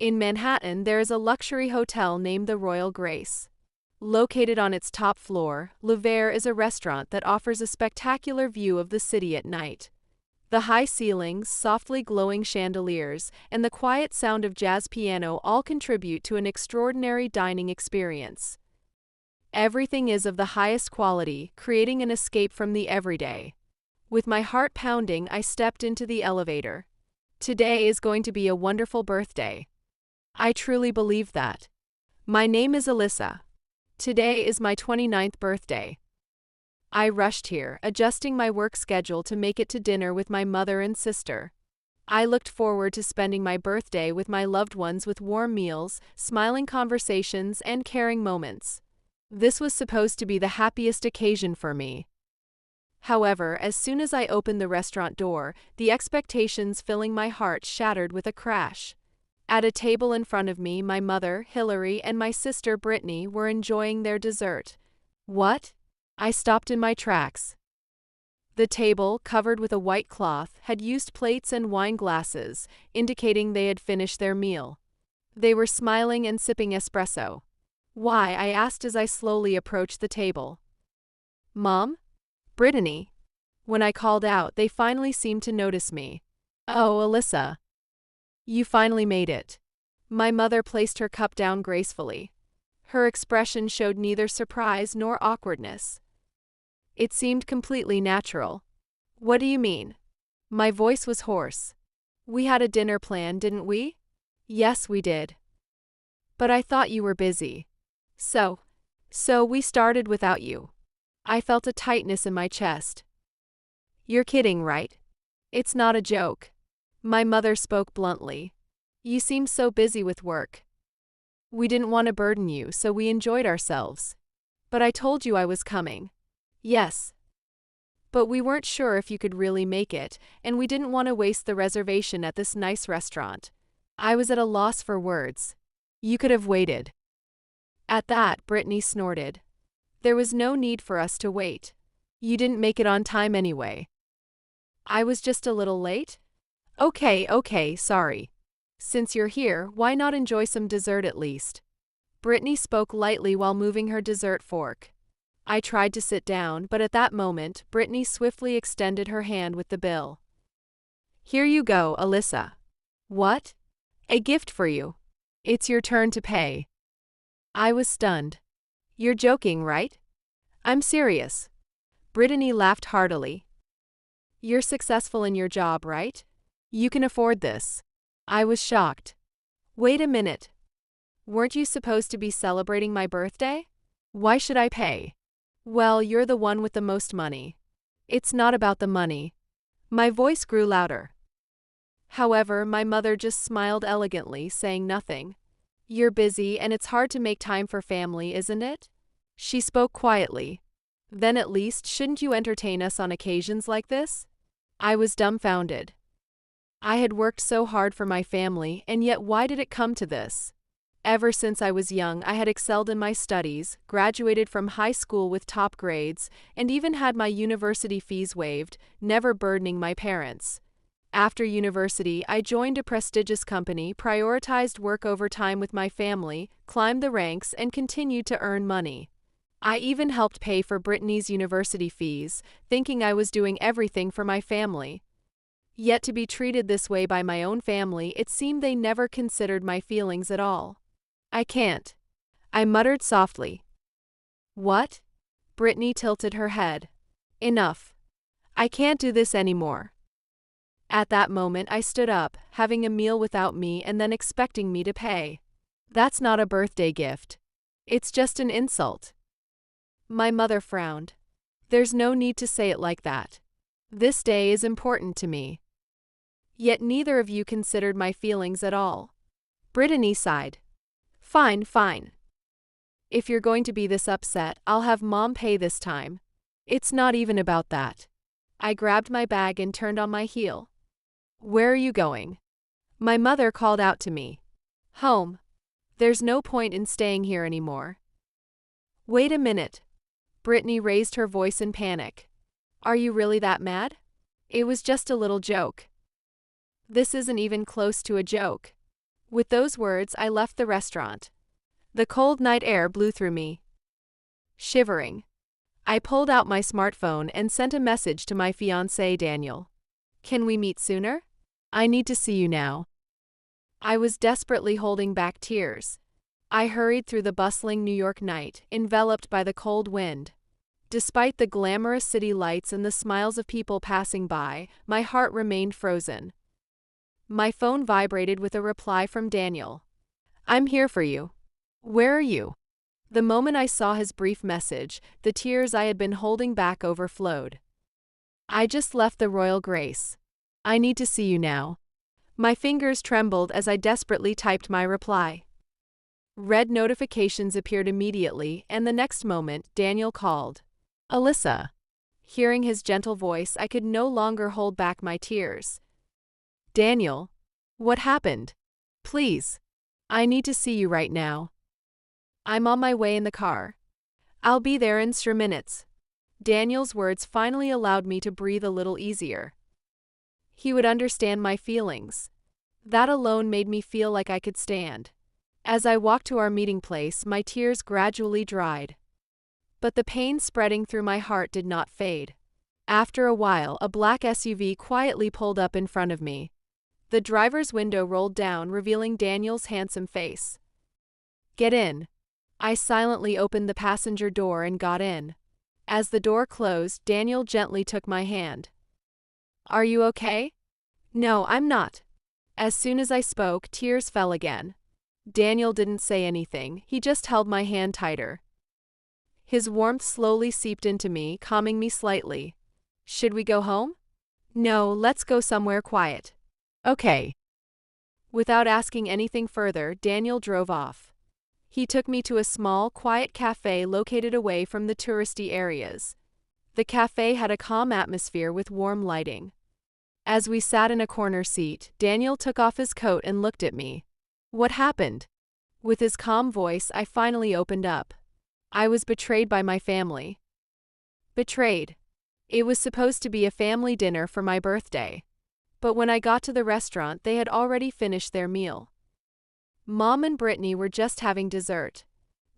In Manhattan, there is a luxury hotel named the Royal Grace. Located on its top floor, Le Verre is a restaurant that offers a spectacular view of the city at night. The high ceilings, softly glowing chandeliers, and the quiet sound of jazz piano all contribute to an extraordinary dining experience. Everything is of the highest quality, creating an escape from the everyday. With my heart pounding, I stepped into the elevator. Today is going to be a wonderful birthday. I truly believe that. My name is Alyssa. Today is my 29th birthday. I rushed here, adjusting my work schedule to make it to dinner with my mother and sister. I looked forward to spending my birthday with my loved ones with warm meals, smiling conversations, and caring moments. This was supposed to be the happiest occasion for me. However, as soon as I opened the restaurant door, the expectations filling my heart shattered with a crash. At a table in front of me, my mother, Hillary, and my sister, Brittany, were enjoying their dessert. What? I stopped in my tracks. The table, covered with a white cloth, had used plates and wine glasses, indicating they had finished their meal. They were smiling and sipping espresso. Why? I asked as I slowly approached the table. Mom? Brittany? When I called out, they finally seemed to notice me. Oh, Alyssa. You finally made it. My mother placed her cup down gracefully. Her expression showed neither surprise nor awkwardness. It seemed completely natural. What do you mean? My voice was hoarse. We had a dinner plan, didn't we? Yes, we did. But I thought you were busy. So we started without you. I felt a tightness in my chest. You're kidding, right? It's not a joke. My mother spoke bluntly. You seemed so busy with work. We didn't want to burden you, so we enjoyed ourselves. But I told you I was coming. Yes. But we weren't sure if you could really make it, and we didn't want to waste the reservation at this nice restaurant. I was at a loss for words. You could have waited. At that, Brittany snorted. There was no need for us to wait. You didn't make it on time anyway. I was just a little late? Okay, sorry. Since you're here, why not enjoy some dessert at least? Brittany spoke lightly while moving her dessert fork. I tried to sit down, but at that moment, Brittany swiftly extended her hand with the bill. Here you go, Alyssa. What? A gift for you. It's your turn to pay. I was stunned. You're joking, right? I'm serious. Brittany laughed heartily. You're successful in your job, right? You can afford this. I was shocked. Wait a minute. Weren't you supposed to be celebrating my birthday? Why should I pay? Well, you're the one with the most money. It's not about the money. My voice grew louder. However, my mother just smiled elegantly, saying nothing. You're busy and it's hard to make time for family, isn't it? She spoke quietly. Then at least shouldn't you entertain us on occasions like this? I was dumbfounded. I had worked so hard for my family, and yet why did it come to this? Ever since I was young, I had excelled in my studies, graduated from high school with top grades, and even had my university fees waived, never burdening my parents. After university, I joined a prestigious company, prioritized work over time with my family, climbed the ranks, and continued to earn money. I even helped pay for Brittany's university fees, thinking I was doing everything for my family. Yet to be treated this way by my own family, it seemed they never considered my feelings at all. I can't. I muttered softly. What? Brittany tilted her head. Enough. I can't do this anymore. At that moment, I stood up, having a meal without me and then expecting me to pay. That's not a birthday gift. It's just an insult. My mother frowned. There's no need to say it like that. This day is important to me. Yet neither of you considered my feelings at all. Brittany sighed. Fine. If you're going to be this upset, I'll have Mom pay this time. It's not even about that. I grabbed my bag and turned on my heel. Where are you going? My mother called out to me. Home. There's no point in staying here anymore. Wait a minute. Brittany raised her voice in panic. Are you really that mad? It was just a little joke. This isn't even close to a joke. With those words, I left the restaurant. The cold night air blew through me. Shivering, I pulled out my smartphone and sent a message to my fiancé Daniel. Can we meet sooner? I need to see you now. I was desperately holding back tears. I hurried through the bustling New York night, enveloped by the cold wind. Despite the glamorous city lights and the smiles of people passing by, my heart remained frozen. My phone vibrated with a reply from Daniel. I'm here for you. Where are you? The moment I saw his brief message, the tears I had been holding back overflowed. I just left the Royal Grace. I need to see you now. My fingers trembled as I desperately typed my reply. Red notifications appeared immediately, and the next moment, Daniel called. Alyssa. Hearing his gentle voice, I could no longer hold back my tears. Daniel, what happened? Please. I need to see you right now. I'm on my way in the car. I'll be there in 3 minutes. Daniel's words finally allowed me to breathe a little easier. He would understand my feelings. That alone made me feel like I could stand. As I walked to our meeting place, my tears gradually dried. But the pain spreading through my heart did not fade. After a while, a black SUV quietly pulled up in front of me. The driver's window rolled down, revealing Daniel's handsome face. Get in. I silently opened the passenger door and got in. As the door closed, Daniel gently took my hand. Are you okay? No, I'm not. As soon as I spoke, tears fell again. Daniel didn't say anything, he just held my hand tighter. His warmth slowly seeped into me, calming me slightly. Should we go home? No, let's go somewhere quiet. Okay. Without asking anything further, Daniel drove off. He took me to a small, quiet cafe located away from the touristy areas. The cafe had a calm atmosphere with warm lighting. As we sat in a corner seat, Daniel took off his coat and looked at me. What happened? With his calm voice, I finally opened up. I was betrayed by my family. Betrayed. It was supposed to be a family dinner for my birthday. But when I got to the restaurant, they had already finished their meal. Mom and Brittany were just having dessert.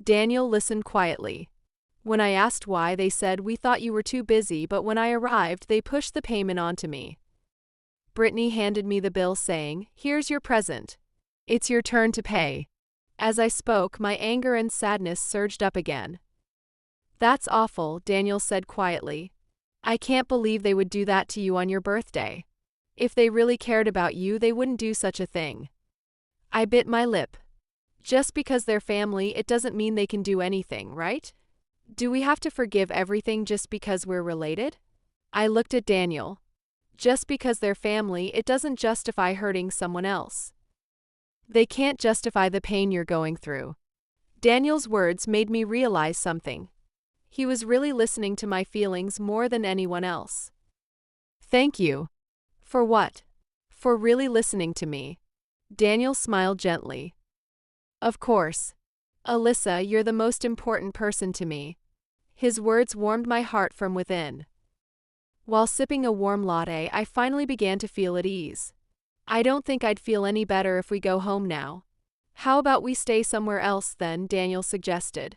Daniel listened quietly. When I asked why, they said, "We thought you were too busy," but when I arrived, they pushed the payment onto me. Brittany handed me the bill saying, "Here's your present. It's your turn to pay." As I spoke, my anger and sadness surged up again. That's awful, Daniel said quietly. I can't believe they would do that to you on your birthday. If they really cared about you, they wouldn't do such a thing. I bit my lip. Just because they're family, it doesn't mean they can do anything, right? Do we have to forgive everything just because we're related? I looked at Daniel. Just because they're family, it doesn't justify hurting someone else. They can't justify the pain you're going through. Daniel's words made me realize something. He was really listening to my feelings more than anyone else. Thank you. For what? For really listening to me. Daniel smiled gently. Of course. Alyssa, you're the most important person to me. His words warmed my heart from within. While sipping a warm latte, I finally began to feel at ease. I don't think I'd feel any better if we go home now. How about we stay somewhere else then, Daniel suggested.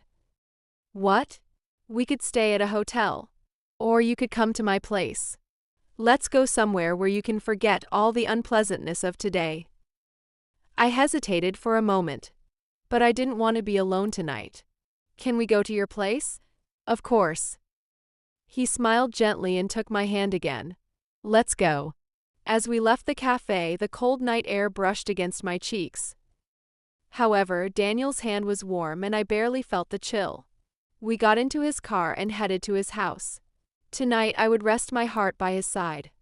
What? We could stay at a hotel. Or you could come to my place. Let's go somewhere where you can forget all the unpleasantness of today. I hesitated for a moment. But I didn't want to be alone tonight. Can we go to your place? Of course. He smiled gently and took my hand again. Let's go. As we left the cafe, the cold night air brushed against my cheeks. However, Daniel's hand was warm and I barely felt the chill. We got into his car and headed to his house. Tonight I would rest my heart by his side.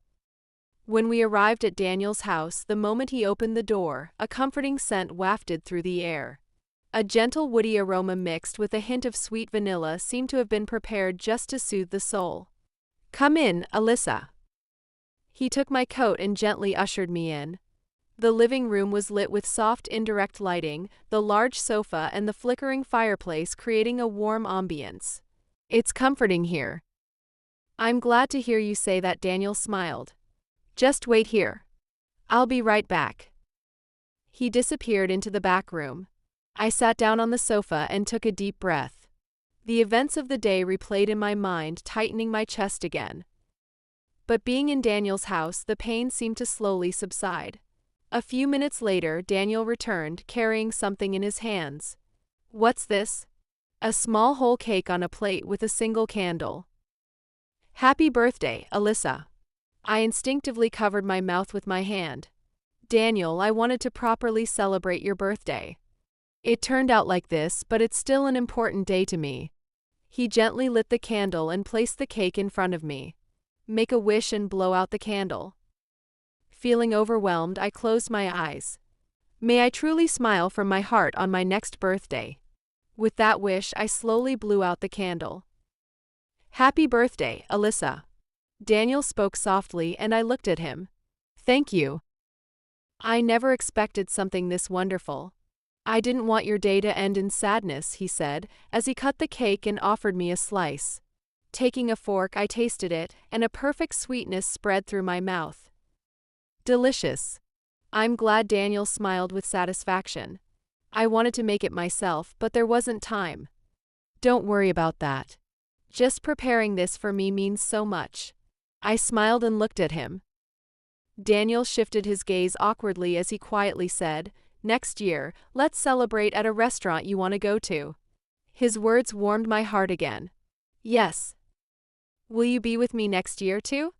When we arrived at Daniel's house, the moment he opened the door, a comforting scent wafted through the air. A gentle woody aroma mixed with a hint of sweet vanilla seemed to have been prepared just to soothe the soul. Come in, Alyssa. He took my coat and gently ushered me in. The living room was lit with soft indirect lighting, the large sofa and the flickering fireplace creating a warm ambience. It's comforting here. I'm glad to hear you say that, Daniel smiled. Just wait here. I'll be right back. He disappeared into the back room. I sat down on the sofa and took a deep breath. The events of the day replayed in my mind, tightening my chest again. But being in Daniel's house, the pain seemed to slowly subside. A few minutes later, Daniel returned, carrying something in his hands. "What's this?" "A small whole cake on a plate with a single candle." "Happy birthday, Alyssa." I instinctively covered my mouth with my hand. "Daniel, I wanted to properly celebrate your birthday. It turned out like this, but it's still an important day to me." He gently lit the candle and placed the cake in front of me. "Make a wish and blow out the candle." Feeling overwhelmed, I closed my eyes. May I truly smile from my heart on my next birthday. With that wish, I slowly blew out the candle. "Happy birthday, Alyssa." Daniel spoke softly, and I looked at him. "Thank you. I never expected something this wonderful." "I didn't want your day to end in sadness," he said, as he cut the cake and offered me a slice. Taking a fork, I tasted it, and a perfect sweetness spread through my mouth. Delicious. I'm glad. Daniel smiled with satisfaction. "I wanted to make it myself, but there wasn't time." "Don't worry about that. Just preparing this for me means so much." I smiled and looked at him. Daniel shifted his gaze awkwardly as he quietly said, "Next year, let's celebrate at a restaurant you want to go to." His words warmed my heart again. "Yes." "Will you be with me next year too?"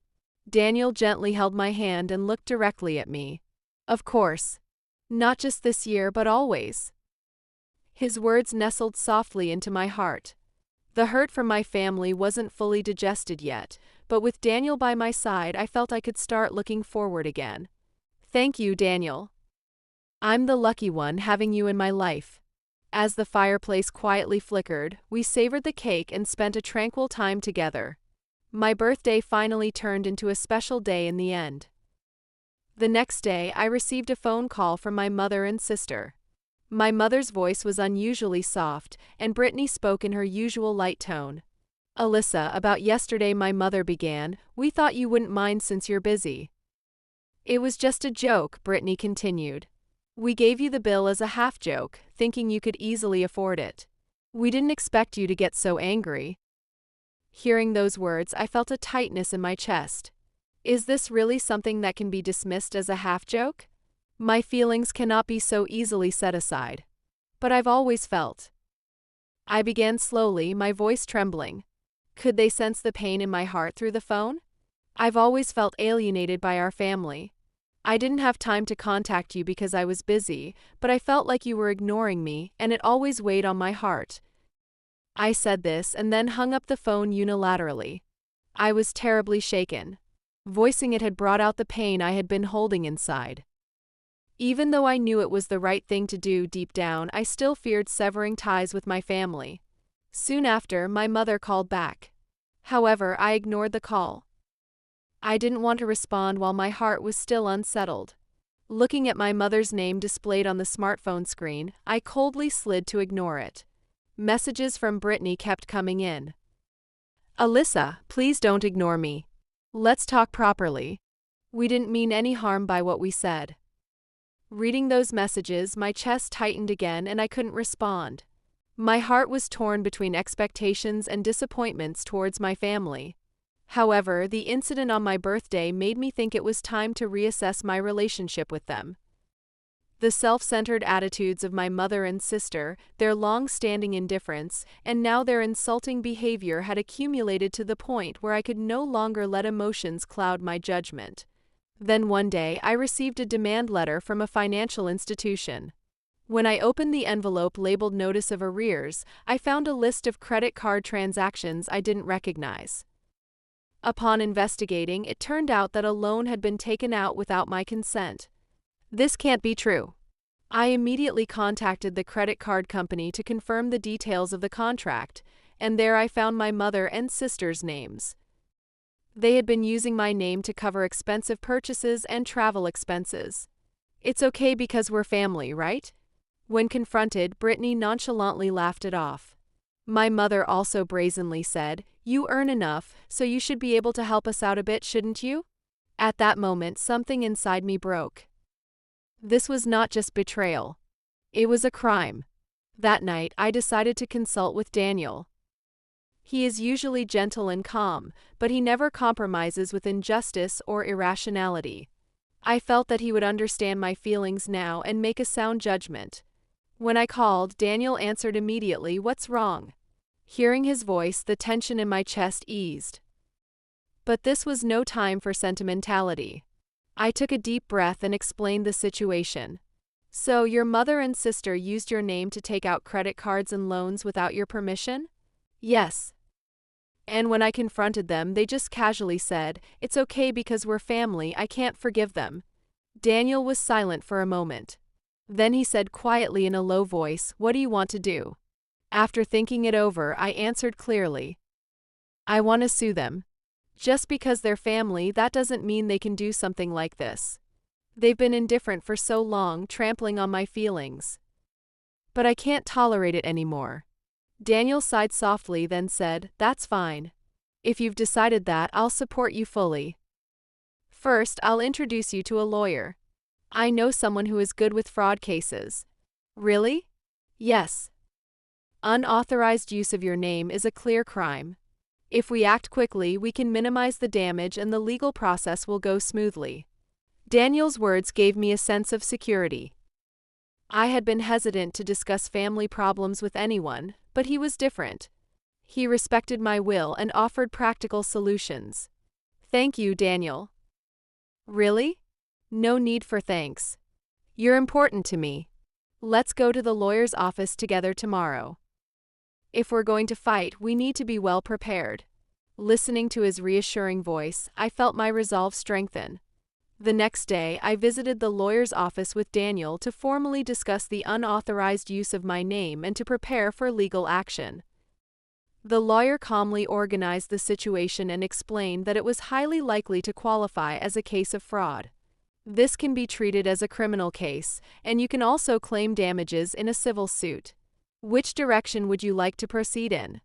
Daniel gently held my hand and looked directly at me. "Of course. Not just this year, but always." His words nestled softly into my heart. The hurt from my family wasn't fully digested yet, but with Daniel by my side, I felt I could start looking forward again. "Thank you, Daniel. I'm the lucky one having you in my life." As the fireplace quietly flickered, we savored the cake and spent a tranquil time together. My birthday finally turned into a special day in the end. The next day, I received a phone call from my mother and sister. My mother's voice was unusually soft, and Brittany spoke in her usual light tone. "Alyssa, about yesterday," my mother began, "we thought you wouldn't mind since you're busy." "It was just a joke," Brittany continued. "We gave you the bill as a half joke, thinking you could easily afford it. We didn't expect you to get so angry." Hearing those words, I felt a tightness in my chest. Is this really something that can be dismissed as a half joke? My feelings cannot be so easily set aside. But I've always felt. I began slowly, my voice trembling. Could they sense the pain in my heart through the phone? "I've always felt alienated by our family. I didn't have time to contact you because I was busy, but I felt like you were ignoring me, and it always weighed on my heart." I said this and then hung up the phone unilaterally. I was terribly shaken. Voicing it had brought out the pain I had been holding inside. Even though I knew it was the right thing to do deep down, I still feared severing ties with my family. Soon after, my mother called back. However, I ignored the call. I didn't want to respond while my heart was still unsettled. Looking at my mother's name displayed on the smartphone screen, I coldly slid to ignore it. Messages from Brittany kept coming in. "Alyssa, please don't ignore me. Let's talk properly. We didn't mean any harm by what we said." Reading those messages, my chest tightened again and I couldn't respond. My heart was torn between expectations and disappointments towards my family. However, the incident on my birthday made me think it was time to reassess my relationship with them. The self-centered attitudes of my mother and sister, their long-standing indifference, and now their insulting behavior had accumulated to the point where I could no longer let emotions cloud my judgment. Then one day, I received a demand letter from a financial institution. When I opened the envelope labeled Notice of Arrears, I found a list of credit card transactions I didn't recognize. Upon investigating, it turned out that a loan had been taken out without my consent. This can't be true. I immediately contacted the credit card company to confirm the details of the contract, and there I found my mother and sister's names. They had been using my name to cover expensive purchases and travel expenses. "It's okay because we're family, right?" When confronted, Brittany nonchalantly laughed it off. My mother also brazenly said, "You earn enough, so you should be able to help us out a bit, shouldn't you?" At that moment, something inside me broke. This was not just betrayal. It was a crime. That night, I decided to consult with Daniel. He is usually gentle and calm, but he never compromises with injustice or irrationality. I felt that he would understand my feelings now and make a sound judgment. When I called, Daniel answered immediately, "What's wrong?" Hearing his voice, the tension in my chest eased. But this was no time for sentimentality. I took a deep breath and explained the situation. "So, your mother and sister used your name to take out credit cards and loans without your permission?" "Yes." "And when I confronted them, they just casually said, 'It's okay because we're family, I can't forgive them.'" Daniel was silent for a moment. Then he said quietly in a low voice, "What do you want to do?" After thinking it over, I answered clearly, "I want to sue them. Just because they're family, that doesn't mean they can do something like this. They've been indifferent for so long, trampling on my feelings. But I can't tolerate it anymore." Daniel sighed softly, then said, "That's fine. If you've decided that, I'll support you fully. First, I'll introduce you to a lawyer. I know someone who is good with fraud cases." "Really?" "Yes. Unauthorized use of your name is a clear crime. If we act quickly, we can minimize the damage and the legal process will go smoothly." Daniel's words gave me a sense of security. I had been hesitant to discuss family problems with anyone, but he was different. He respected my will and offered practical solutions. "Thank you, Daniel." "Really? No need for thanks. You're important to me. Let's go to the lawyer's office together tomorrow. If we're going to fight, we need to be well prepared." Listening to his reassuring voice, I felt my resolve strengthen. The next day, I visited the lawyer's office with Daniel to formally discuss the unauthorized use of my name and to prepare for legal action. The lawyer calmly organized the situation and explained that it was highly likely to qualify as a case of fraud. This can be treated as a criminal case, and you can also claim damages in a civil suit. "Which direction would you like to proceed in?"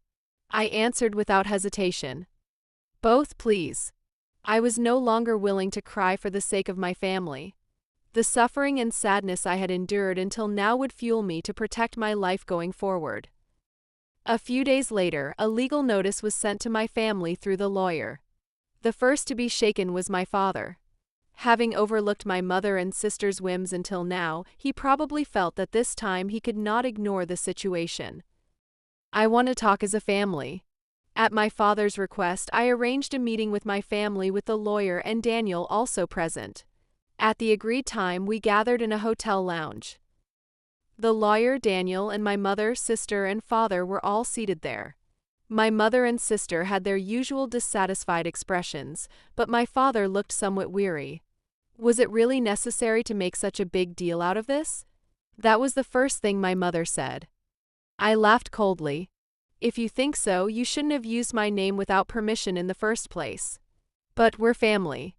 I answered without hesitation. "Both, please." I was no longer willing to cry for the sake of my family. The suffering and sadness I had endured until now would fuel me to protect my life going forward. A few days later, a legal notice was sent to my family through the lawyer. The first to be shaken was my father. Having overlooked my mother and sister's whims until now, he probably felt that this time he could not ignore the situation. "I want to talk as a family." At my father's request, I arranged a meeting with my family with the lawyer and Daniel also present. At the agreed time, we gathered in a hotel lounge. The lawyer, Daniel, and my mother, sister, and father were all seated there. My mother and sister had their usual dissatisfied expressions, but my father looked somewhat weary. Was it really necessary to make such a big deal out of this? That was the first thing my mother said. I laughed coldly. "If you think so, you shouldn't have used my name without permission in the first place." "But we're family."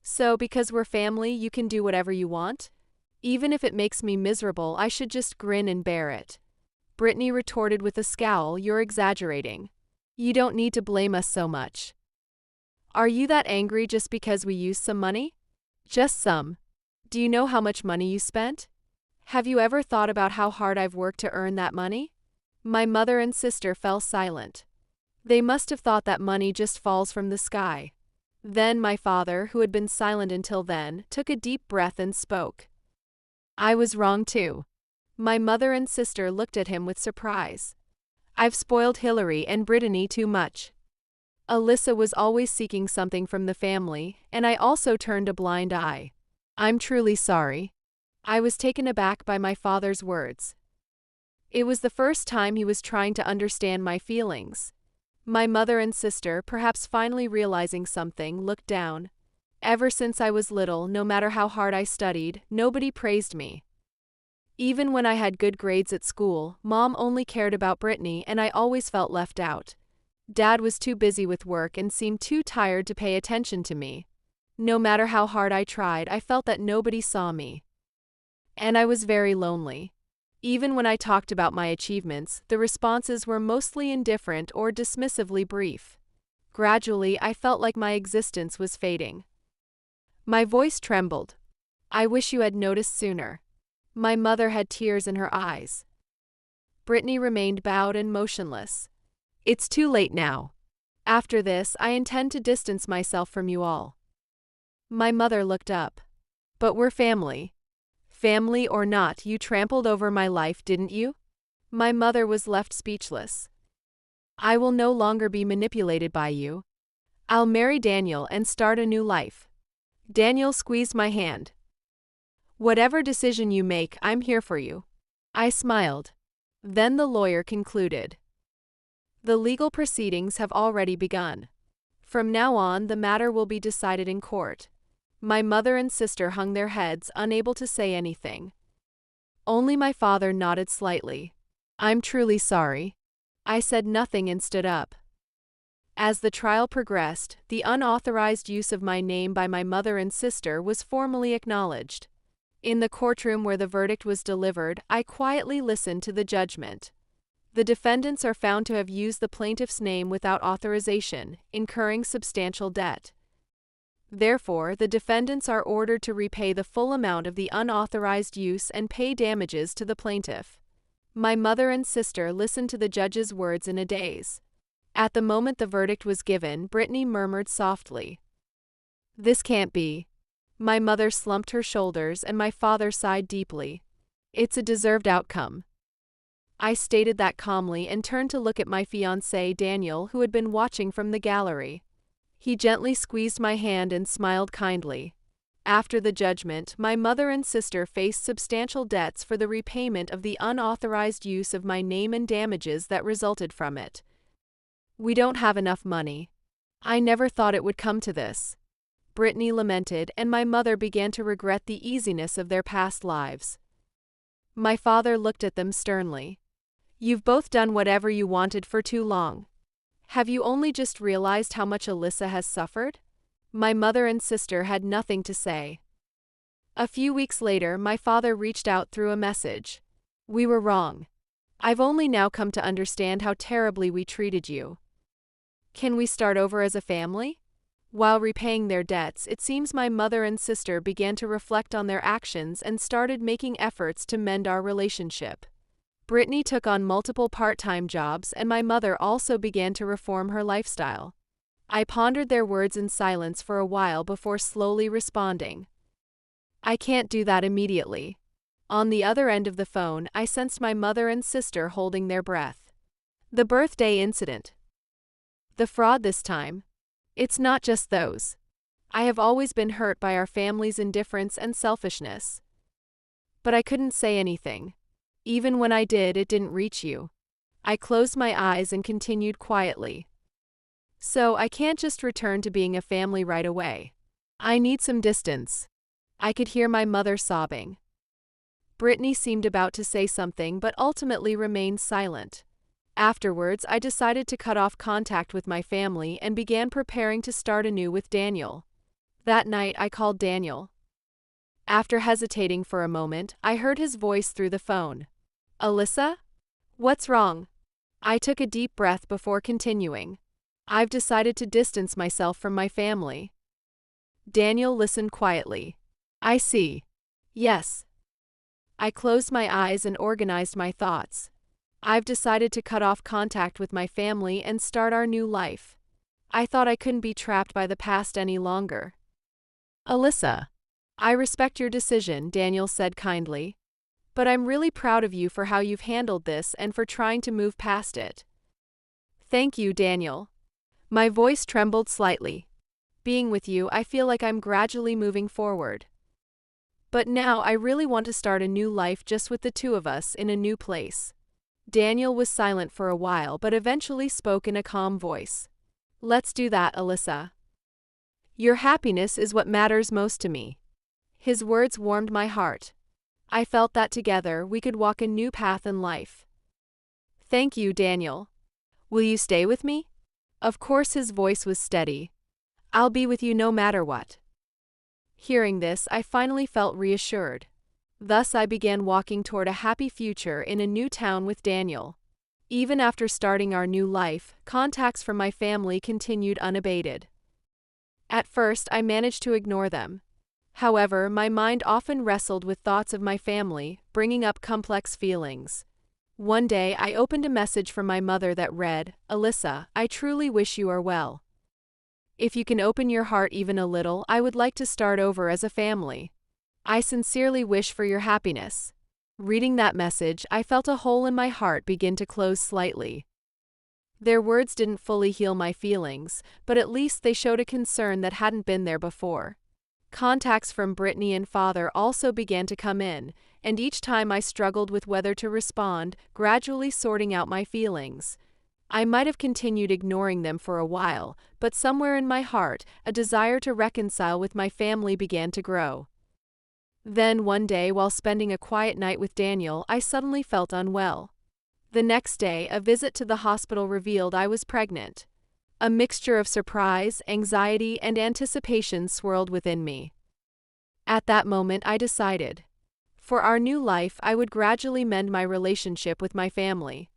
"So because we're family, you can do whatever you want? Even if it makes me miserable, I should just grin and bear it." Brittany retorted with a scowl, "You're exaggerating. You don't need to blame us so much." "Are you that angry just because we used some money?" "Just some. Do you know how much money you spent? Have you ever thought about how hard I've worked to earn that money?" My mother and sister fell silent. They must have thought that money just falls from the sky. Then my father, who had been silent until then, took a deep breath and spoke. "I was wrong too." My mother and sister looked at him with surprise. "I've spoiled Hillary and Brittany too much. Alyssa was always seeking something from the family, and I also turned a blind eye. I'm truly sorry." I was taken aback by my father's words. It was the first time he was trying to understand my feelings. My mother and sister, perhaps finally realizing something, looked down. Ever since I was little, no matter how hard I studied, nobody praised me. Even when I had good grades at school, Mom only cared about Brittany and I always felt left out. Dad was too busy with work and seemed too tired to pay attention to me. No matter how hard I tried, I felt that nobody saw me. And I was very lonely. Even when I talked about my achievements, the responses were mostly indifferent or dismissively brief. Gradually, I felt like my existence was fading. My voice trembled. I wish you had noticed sooner. My mother had tears in her eyes. Brittany remained bowed and motionless. It's too late now. After this, I intend to distance myself from you all. My mother looked up. But we're family. Family or not, you trampled over my life, didn't you? My mother was left speechless. I will no longer be manipulated by you. I'll marry Daniel and start a new life. Daniel squeezed my hand. Whatever decision you make, I'm here for you. I smiled. Then the lawyer concluded. The legal proceedings have already begun. From now on, the matter will be decided in court. My mother and sister hung their heads, unable to say anything. Only my father nodded slightly. I'm truly sorry. I said nothing and stood up. As the trial progressed, the unauthorized use of my name by my mother and sister was formally acknowledged. In the courtroom where the verdict was delivered, I quietly listened to the judgment. The defendants are found to have used the plaintiff's name without authorization, incurring substantial debt. Therefore, the defendants are ordered to repay the full amount of the unauthorized use and pay damages to the plaintiff. My mother and sister listened to the judge's words in a daze. At the moment the verdict was given, Brittany murmured softly, "This can't be." My mother slumped her shoulders and my father sighed deeply. "It's a deserved outcome." I stated that calmly and turned to look at my fiancé, Daniel, who had been watching from the gallery. He gently squeezed my hand and smiled kindly. After the judgment, my mother and sister faced substantial debts for the repayment of the unauthorized use of my name and damages that resulted from it. We don't have enough money. I never thought it would come to this. Brittany lamented, and my mother began to regret the easiness of their past lives. My father looked at them sternly. You've both done whatever you wanted for too long. Have you only just realized how much Alyssa has suffered? My mother and sister had nothing to say. A few weeks later, my father reached out through a message. We were wrong. I've only now come to understand how terribly we treated you. Can we start over as a family? While repaying their debts, it seems my mother and sister began to reflect on their actions and started making efforts to mend our relationship. Brittany took on multiple part-time jobs, and my mother also began to reform her lifestyle. I pondered their words in silence for a while before slowly responding. I can't do that immediately. On the other end of the phone, I sensed my mother and sister holding their breath. The birthday incident. The fraud this time. It's not just those. I have always been hurt by our family's indifference and selfishness. But I couldn't say anything. Even when I did, it didn't reach you. I closed my eyes and continued quietly. So I can't just return to being a family right away. I need some distance. I could hear my mother sobbing. Brittany seemed about to say something but ultimately remained silent. Afterwards, I decided to cut off contact with my family and began preparing to start anew with Daniel. That night, I called Daniel. After hesitating for a moment, I heard his voice through the phone. Alyssa? What's wrong? I took a deep breath before continuing. I've decided to distance myself from my family. Daniel listened quietly. I see. Yes. I closed my eyes and organized my thoughts. I've decided to cut off contact with my family and start our new life. I thought I couldn't be trapped by the past any longer. Alyssa, I respect your decision, Daniel said kindly. But I'm really proud of you for how you've handled this and for trying to move past it. Thank you, Daniel. My voice trembled slightly. Being with you, I feel like I'm gradually moving forward. But now I really want to start a new life just with the two of us in a new place. Daniel was silent for a while but eventually spoke in a calm voice. Let's do that, Alyssa. Your happiness is what matters most to me. His words warmed my heart. I felt that together we could walk a new path in life. Thank you, Daniel. Will you stay with me? Of course, his voice was steady. I'll be with you no matter what. Hearing this, I finally felt reassured. Thus I began walking toward a happy future in a new town with Daniel. Even after starting our new life, contacts from my family continued unabated. At first, I managed to ignore them. However, my mind often wrestled with thoughts of my family, bringing up complex feelings. One day, I opened a message from my mother that read, "Alyssa, I truly wish you are well. If you can open your heart even a little, I would like to start over as a family. I sincerely wish for your happiness." Reading that message, I felt a hole in my heart begin to close slightly. Their words didn't fully heal my feelings, but at least they showed a concern that hadn't been there before. Contacts from Brittany and father also began to come in, and each time I struggled with whether to respond, gradually sorting out my feelings. I might have continued ignoring them for a while, but somewhere in my heart, a desire to reconcile with my family began to grow. Then one day, while spending a quiet night with Daniel, I suddenly felt unwell. The next day, a visit to the hospital revealed I was pregnant. A mixture of surprise, anxiety, and anticipation swirled within me. At that moment, I decided. For our new life, I would gradually mend my relationship with my family.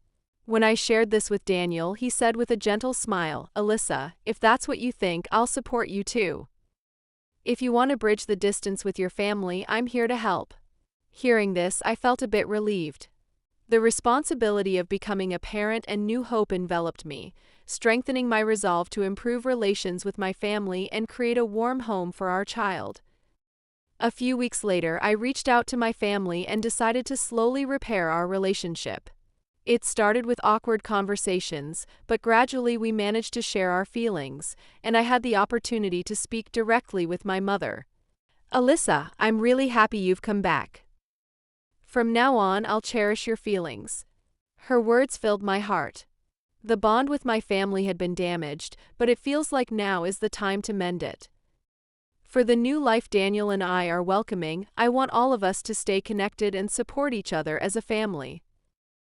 When I shared this with Daniel, he said with a gentle smile, "Alyssa, if that's what you think, I'll support you too. If you want to bridge the distance with your family, I'm here to help." Hearing this, I felt a bit relieved. The responsibility of becoming a parent and new hope enveloped me, strengthening my resolve to improve relations with my family and create a warm home for our child. A few weeks later, I reached out to my family and decided to slowly repair our relationship. It started with awkward conversations, but gradually we managed to share our feelings, and I had the opportunity to speak directly with my mother. "Alyssa, I'm really happy you've come back. From now on, I'll cherish your feelings." Her words filled my heart. The bond with my family had been damaged, but it feels like now is the time to mend it. For the new life Daniel and I are welcoming, I want all of us to stay connected and support each other as a family.